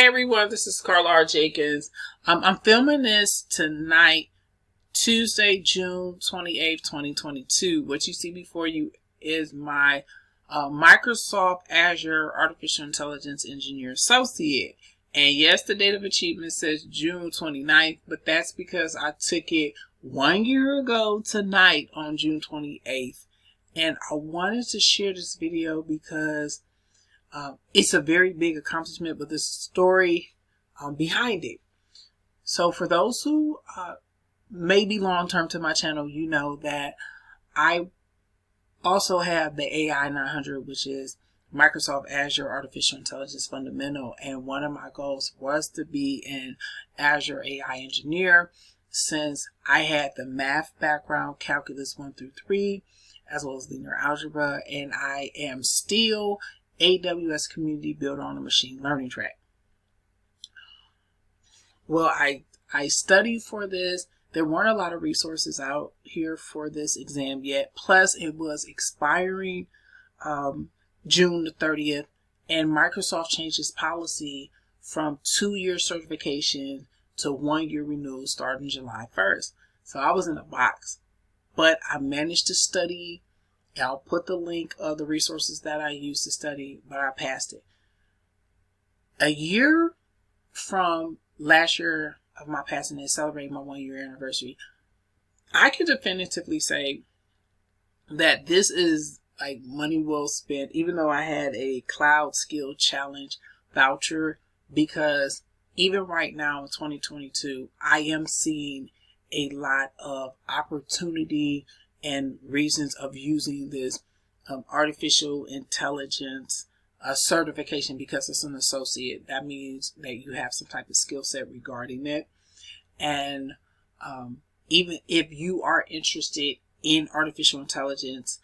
Hey everyone, this is Carla R. Jenkins. I'm filming this tonight, Tuesday, June 28th, 2022. What you see before you is my Microsoft Azure Artificial Intelligence Engineer Associate. And yes, the date of achievement says June 29th, but that's because I took it 1 year ago tonight on June 28th. And I wanted to share this video because it's a very big accomplishment, but there's a story behind it. So for those who may be long-term to my channel, you know that I also have the AI 900, which is Microsoft Azure Artificial Intelligence Fundamental. And one of my goals was to be an Azure AI engineer, since I had the math background, calculus 1 through 3, as well as linear algebra, and I am still AWS community built on a machine learning track. Well, I studied for this. There weren't a lot of resources out here for this exam yet. Plus, it was expiring June the 30th, and Microsoft changed its policy from 2-year certification to 1-year renewal starting July 1st. So I was in a box, but I managed to study. I'll put the link of the resources that I used to study, but I passed it. A year from last year of my passing and celebrating my 1-year anniversary, I can definitively say that this is like money well spent, even though I had a Cloud Skill Challenge voucher, because even right now in 2022, I am seeing a lot of opportunity and reasons of using this artificial intelligence certification, because it's an associate. That means that you have some type of skill set regarding it. And even if you are interested in artificial intelligence,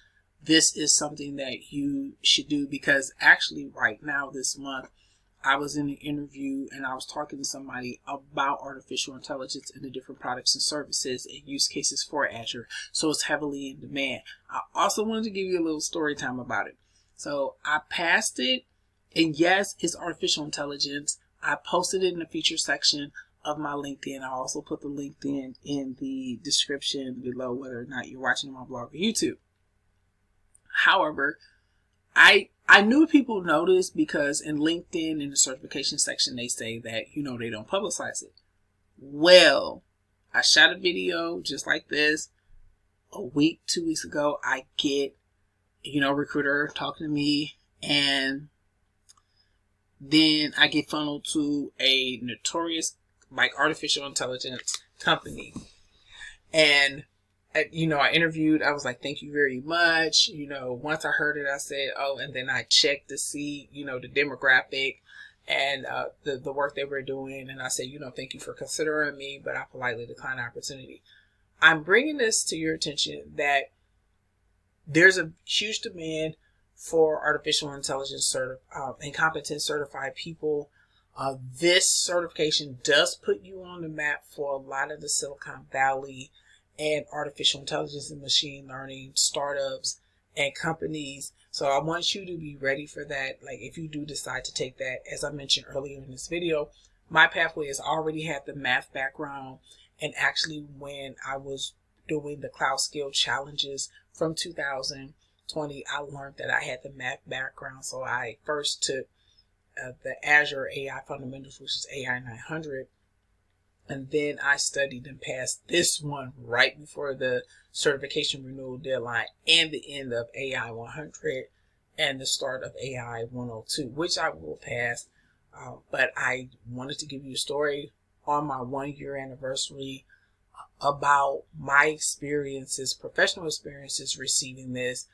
this is something that you should do, because actually right now this month, I was in an interview and I was talking to somebody about artificial intelligence and the different products and services and use cases for Azure. So it's heavily in demand. I also wanted to give you a little story time about it. So I passed it, and yes, it's artificial intelligence. I posted it in the feature section of my LinkedIn. I also put the LinkedIn in the description below, whether or not you're watching my blog or YouTube. However, I knew people noticed, because in LinkedIn, in the certification section, they say that, they don't publicize it. Well, I shot a video just like this a week, 2 weeks ago. I get, recruiter talking to me, and then I get funneled to a notorious, artificial intelligence company. And I interviewed, I was like, thank you very much. Once I heard it, I said, oh, and then I checked to see, the demographic and the work they were doing. And I said, thank you for considering me, but I politely declined the opportunity. I'm bringing this to your attention that there's a huge demand for artificial intelligence and competent certified people. This certification does put you on the map for a lot of the Silicon Valley and artificial intelligence and machine learning startups and companies. So I want you to be ready for that. If you do decide to take that, as I mentioned earlier in this video, my pathway has already had the math background. And actually, when I was doing the Cloud Skill Challenges from 2020, I learned that I had the math background. So I first took the Azure AI Fundamentals, which is AI 900. And then I studied and passed this one right before the certification renewal deadline and the end of AI 100 and the start of AI 102, which I will pass. But I wanted to give you a story on my 1-year anniversary about my experiences, professional experiences receiving this,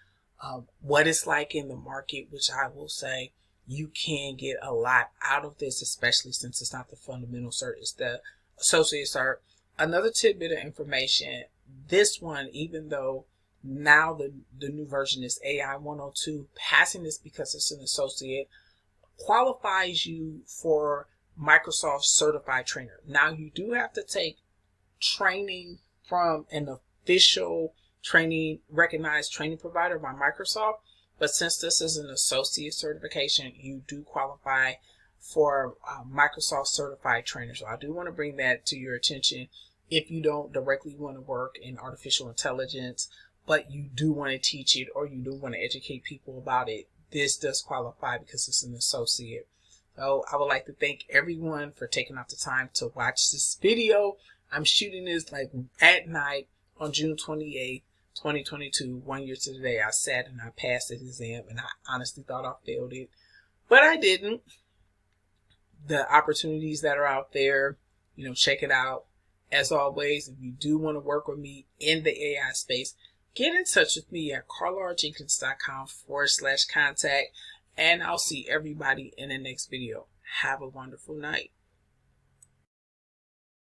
what it's like in the market, which I will say you can get a lot out of this, especially since it's not the fundamental cert, it's the associate cert. Another tidbit of information, this one, even though now the new version is AI 102, passing this because it's an associate qualifies you for Microsoft certified trainer. Now you do have to take training from an official recognized training provider by Microsoft, but since this is an associate certification, you do qualify for Microsoft certified trainer. So I do want to bring that to your attention. If you don't directly want to work in artificial intelligence, but you do want to teach it or you do want to educate people about it, this does qualify because it's an associate. So I would like to thank everyone for taking out the time to watch this video. I'm shooting this like at night on June 28th, 2022, 1 year to the day. I sat and I passed the exam, and I honestly thought I failed it, but I didn't. The opportunities that are out there, check it out. As always, if you do want to work with me in the AI space, get in touch with me at carlarjenkins.com/contact, and I'll see everybody in the next video. Have a wonderful night.